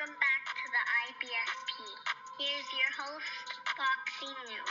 Welcome back to the IBSP. Here's your host, Boxing News.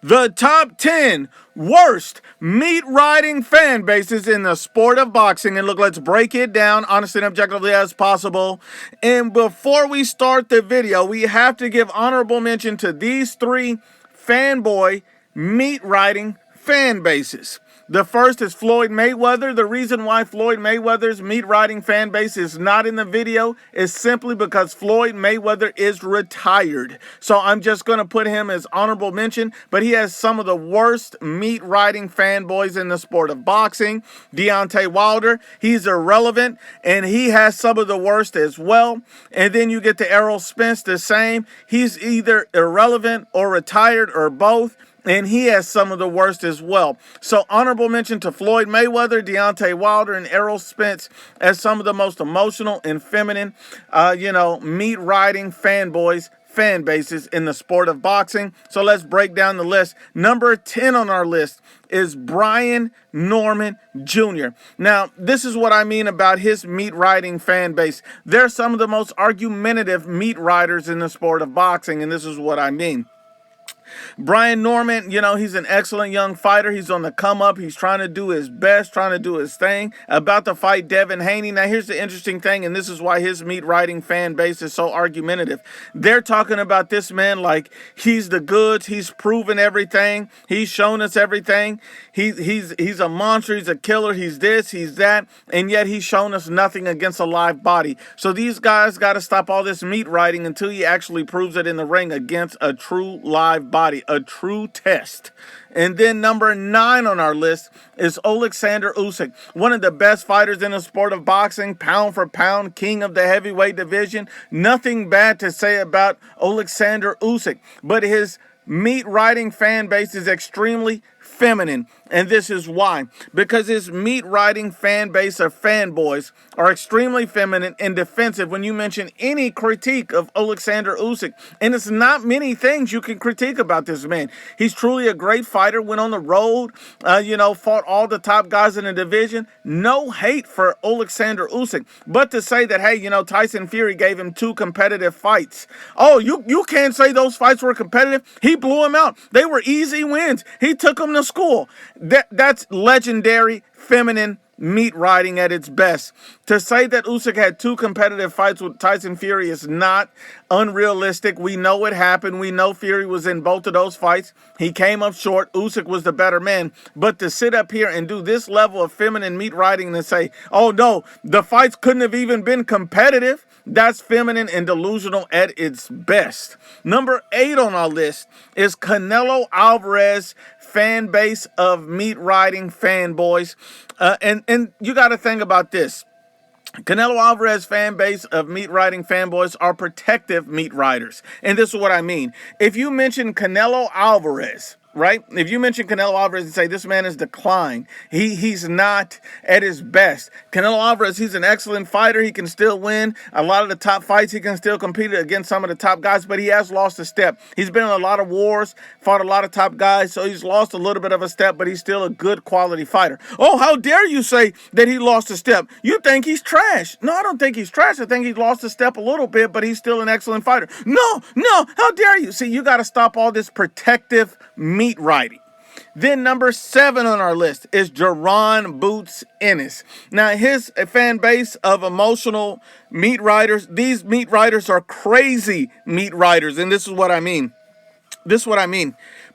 The top 10 worst meat riding fan bases in the sport of boxing. And look, let's break it down honestly and objectively as possible. And before we start the video, we have to give honorable mention to these three fanboy meat riding fan bases. The first is Floyd Mayweather. The reason why Floyd Mayweather's meat riding fan base is not in the video is simply because Floyd Mayweather is retired. So I'm just going to put him as honorable mention, but he has some of the worst meat riding fanboys in the sport of boxing. Deontay Wilder, he's irrelevant, and he has some of the worst as well. And then you get to Errol Spence, the same. He's either irrelevant or retired or both. And he has some of the worst as well. So honorable mention to Floyd Mayweather, Deontay Wilder, and Errol Spence as some of the most emotional and feminine, meat riding fanboys, fan bases in the sport of boxing. So let's break down the list. Number 10 on our list is Brian Norman Jr. Now, this is what I mean about his meat riding fan base. They're some of the most argumentative meat riders in the sport of boxing, and this is what I mean. Brian Norman, he's an excellent young fighter. He's on the come up. He's trying to do his best, trying to do his thing. About to fight Devin Haney. Now, here's the interesting thing, and this is why his meat riding fan base is so argumentative. They're talking about this man like he's the goods. He's proven everything. He's shown us everything. He's a monster. He's a killer. He's this, he's that, and yet he's shown us nothing against a live body. So these guys got to stop all this meat riding until he actually proves it in the ring against a true live body. A true test. And then number 9 on our list is Alexander Usyk, one of the best fighters in the sport of boxing, pound for pound, king of the heavyweight division. Nothing bad to say about Alexander Usyk, but his meat riding fan base is extremely feminine, and this is why. Because his meat riding fan base of fanboys are extremely feminine and defensive when you mention any critique of Alexander Usyk. And it's not many things you can critique about this man. He's truly a great fighter, went on the road, fought all the top guys in the division. No hate for Alexander Usyk. But to say that, hey, Tyson Fury gave him 2 competitive fights. Oh, you can't say those fights were competitive. He blew him out. They were easy wins. He took them to school. That's legendary feminine meat riding at its best. To say that Usyk had 2 competitive fights with Tyson Fury is not unrealistic. We know it happened. We know Fury was in both of those fights. He came up short. Usyk was the better man. But to sit up here and do this level of feminine meat riding and say, oh no, the fights couldn't have even been competitive, that's feminine and delusional at its best. Number 8 on our list is Canelo Alvarez fan base of meat riding fanboys. And you got to think about this. Canelo Alvarez fan base of meat riding fanboys are protective meat riders. And this is what I mean. If you mention Canelo Alvarez, right? If you mention Canelo Alvarez and say this man is declined, he's not at his best. Canelo Alvarez, he's an excellent fighter. He can still win a lot of the top fights. He can still compete against some of the top guys, but he has lost a step. He's been in a lot of wars, fought a lot of top guys, so he's lost a little bit of a step, but he's still a good quality fighter. Oh, how dare you say that he lost a step? You think he's trash. No, I don't think he's trash. I think he's lost a step a little bit, but he's still an excellent fighter. No, how dare you? See, you got to stop all this protective meat riding. Then number 7 on our list is Jaron Boots Ennis. Now, his fan base of emotional meat riders, these meat riders are crazy meat riders, and this is what I mean.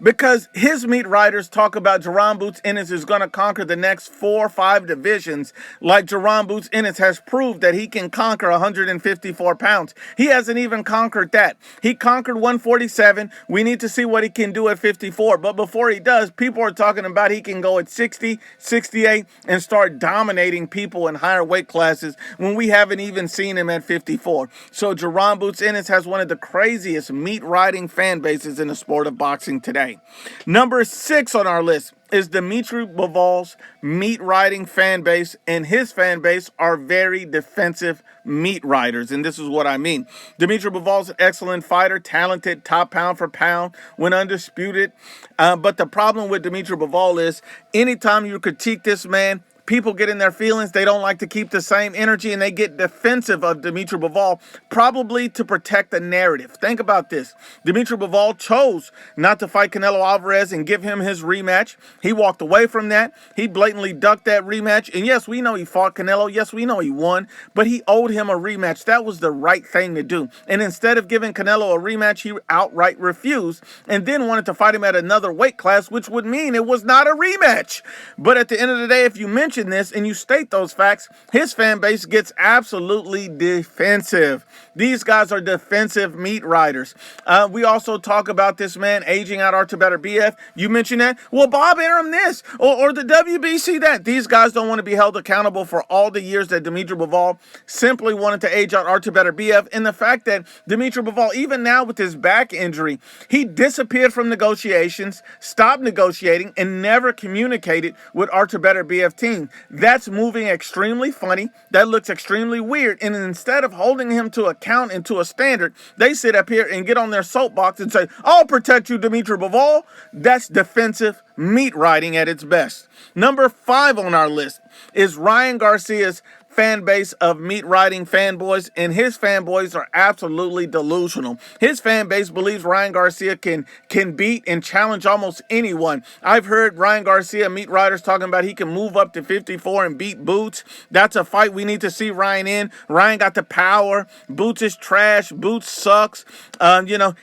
Because his meat riders talk about Jaron Boots Ennis is going to conquer the next 4 or 5 divisions, like Jaron Boots Ennis has proved that he can conquer 154 pounds. He hasn't even conquered that. He conquered 147. We need to see what he can do at 54. But before he does, people are talking about he can go at 60, 68, and start dominating people in higher weight classes when we haven't even seen him at 54. So Jaron Boots Ennis has one of the craziest meat riding fan bases in the sport of boxing today. Number 6 on our list is Demetri Bval's meat riding fan base, and his fan base are very defensive meat riders, and this is what I mean. Demetri Bval's an excellent fighter, talented, top pound for pound, went undisputed, but the problem with Demetri Bval is anytime you critique this man, people get in their feelings. They don't like to keep the same energy, and they get defensive of Demetri Bval, probably to protect the narrative. Think about this. Demetri Bval chose not to fight Canelo Alvarez and give him his rematch. He walked away from that. He blatantly ducked that rematch. And yes, we know he fought Canelo. Yes, we know he won, but he owed him a rematch. That was the right thing to do. And instead of giving Canelo a rematch, he outright refused and then wanted to fight him at another weight class, which would mean it was not a rematch. But at the end of the day, if you mention this and you state those facts, his fan base gets absolutely defensive. These guys are defensive meat riders. We also talk about this man aging out Artur BF. You mentioned that. Well, Bob Arum this or the WBC that. These guys don't want to be held accountable for all the years that Demetri Bval simply wanted to age out Artur BF. And the fact that Demetri Bval, even now with his back injury, he disappeared from negotiations, stopped negotiating, and never communicated with Artur BF team. That's moving extremely funny. That looks extremely weird. And instead of holding him to account and to a standard, they sit up here and get on their soapbox and say, I'll protect you, Demetri Bval. That's defensive meat riding at its best. Number 5 on our list is Ryan Garcia's fan base of meat riding fanboys, and his fanboys are absolutely delusional. His fan base believes Ryan Garcia can beat and challenge almost anyone. I've heard Ryan Garcia meat riders talking about he can move up to 54 and beat Boots. That's a fight we need to see Ryan in. Ryan got the power. Boots is trash. Boots sucks.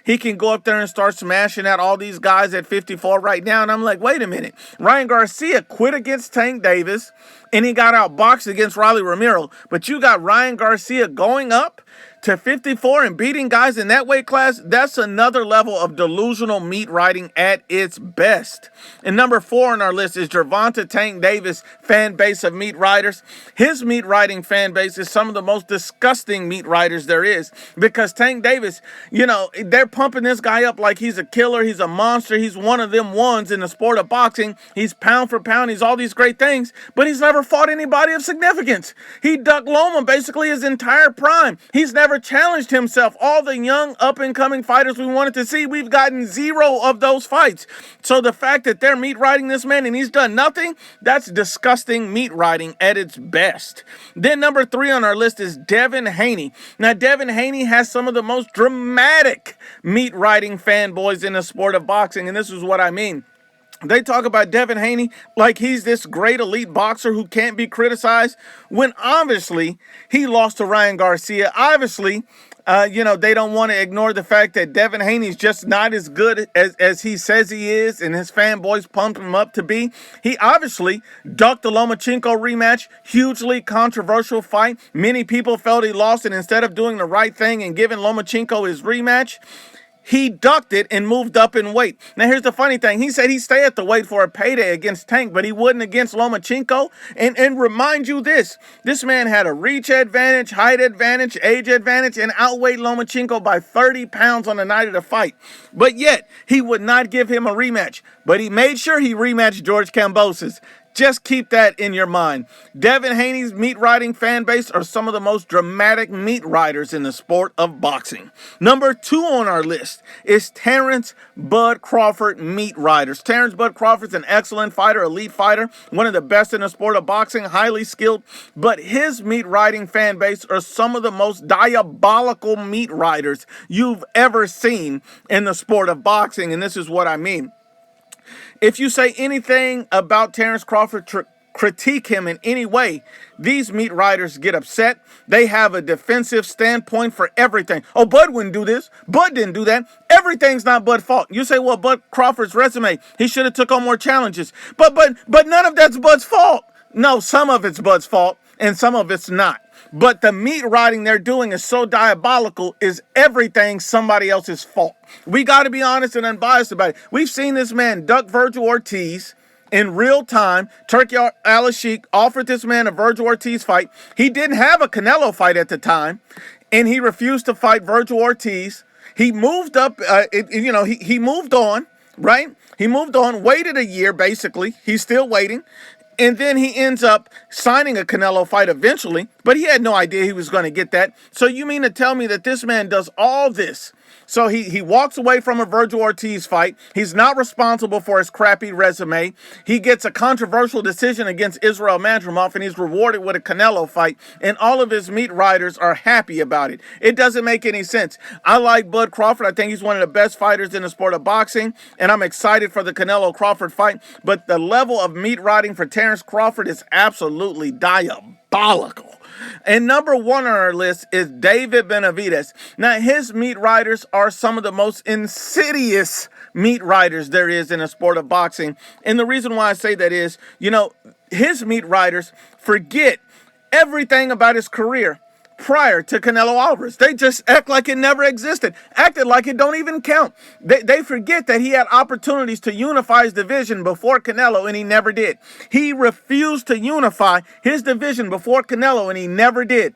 He can go up there and start smashing out all these guys at 54 right now. And I'm like, wait a minute. Ryan Garcia quit against Tank Davis, and he got outboxed against Riley Romero. But you got Ryan Garcia going up to 54 and beating guys in that weight class. That's another level of delusional meat riding at its best. And number 4 on our list is Gervonta Tank Davis fan base of meat riders. His meat riding fan base is some of the most disgusting meat riders there is, because Tank Davis, they're pumping this guy up like he's a killer, he's a monster, he's one of them ones in the sport of boxing. He's pound for pound, he's all these great things, but he's never fought anybody of significance. He ducked Loma basically his entire prime. He's never challenged himself. All the young up-and-coming fighters we wanted to see, we've gotten 0 of those fights. So the fact that they're meat riding this man and he's done nothing, that's disgusting meat riding at its best. Then number 3 on our list is Devin Haney. Now, Devin Haney has some of the most dramatic meat riding fanboys in the sport of boxing, and this is what I mean. They talk about Devin Haney like he's this great elite boxer who can't be criticized, when obviously he lost to Ryan Garcia. Obviously, they don't want to ignore the fact that Devin Haney's just not as good as he says he is, and his fanboys pump him up to be. He obviously ducked the Lomachenko rematch, hugely controversial fight. Many people felt he lost, and instead of doing the right thing and giving Lomachenko his rematch, he ducked it and moved up in weight. Now, here's the funny thing. He said he'd stay at the weight for a payday against Tank, but he wouldn't against Lomachenko. And remind you this man had a reach advantage, height advantage, age advantage, and outweighed Lomachenko by 30 pounds on the night of the fight. But yet, he would not give him a rematch. But he made sure he rematched George Kambosos. Just keep that in your mind. Devin Haney's meat riding fan base are some of the most dramatic meat riders in the sport of boxing. Number 2 on our list is Terence Bud Crawford meat riders. Terence Bud Crawford's an excellent fighter, elite fighter, one of the best in the sport of boxing, highly skilled, but his meat riding fan base are some of the most diabolical meat riders you've ever seen in the sport of boxing, and this is what I mean. If you say anything about Terence Crawford, critique him in any way, these meat riders get upset. They have a defensive standpoint for everything. Oh, Bud wouldn't do this. Bud didn't do that. Everything's not Bud's fault. You say, well, Bud Crawford's resume, he should have took on more challenges. But none of that's Bud's fault. No, some of it's Bud's fault, and some of it's not. But the meat riding they're doing is so diabolical, is everything somebody else's fault. We got to be honest and unbiased about it. We've seen this man duck Virgil Ortiz in real time. Turki Al-Sheikh offered this man a Virgil Ortiz fight. He didn't have a Canelo fight at the time, and he refused to fight Virgil Ortiz. He moved up, he moved on, right? He moved on, waited a year, basically. He's still waiting. And then he ends up signing a Canelo fight eventually, but he had no idea he was going to get that. So you mean to tell me that this man does all this? So he walks away from a Virgil Ortiz fight. He's not responsible for his crappy resume. He gets a controversial decision against Israel Madrimov, and he's rewarded with a Canelo fight, and all of his meat riders are happy about it. It doesn't make any sense. I like Bud Crawford. I think he's one of the best fighters in the sport of boxing, and I'm excited for the Canelo Crawford fight, but the level of meat riding for Terence Crawford is absolutely diabolical. And number one on our list is David Benvdas. Now, his meat riders are some of the most insidious meat riders there is in the sport of boxing. And the reason why I say that is, his meat riders forget everything about his career prior to Canelo Alvarez. They just act like it never existed, acted like it don't even count. They forget that he had opportunities to unify his division before Canelo, and he never did. He refused to unify his division before Canelo, and he never did.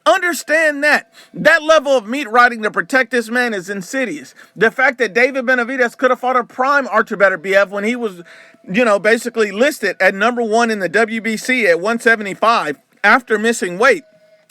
Understand that. That level of meat riding to protect this man is insidious. The fact that David Benvdas could have fought a prime Demetri Bval when he was, basically listed at number one in the WBC at 175 after missing weight.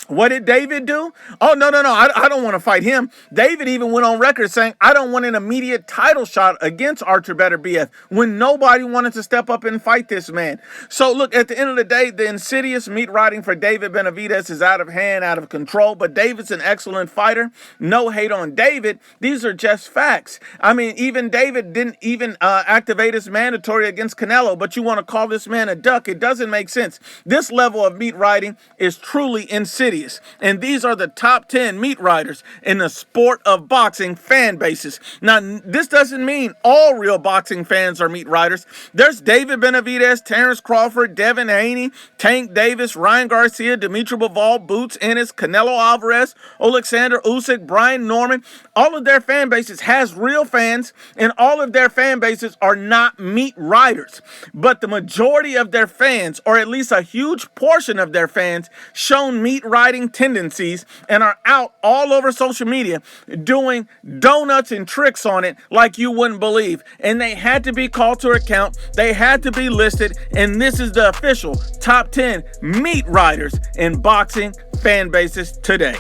What did David do? Oh, no. I don't want to fight him. David even went on record saying, I don't want an immediate title shot against Demetri Bval when nobody wanted to step up and fight this man. So look, at the end of the day, the insidious meat riding for David Benvdas is out of hand, out of control, but David's an excellent fighter. No hate on David. These are just facts. I mean, even David didn't even activate his mandatory against Canelo, but you want to call this man a duck. It doesn't make sense. This level of meat riding is truly insidious. And these are the top 10 meat riders in the sport of boxing fan bases. Now, this doesn't mean all real boxing fans are meat riders. There's David Benvdas, Terence Crawford, Devin Haney, Tank Davis, Ryan Garcia, Demetri Bval, Boots Ennis, Canelo Alvarez, Alexander Usyk, Brian Norman. All of their fan bases has real fans, and all of their fan bases are not meat riders. But the majority of their fans, or at least a huge portion of their fans, shown meat riding tendencies and are out all over social media doing donuts and tricks on it like you wouldn't believe. And they had to be called to account. They had to be listed. And this is the official top 10 meat riders in boxing fan bases today.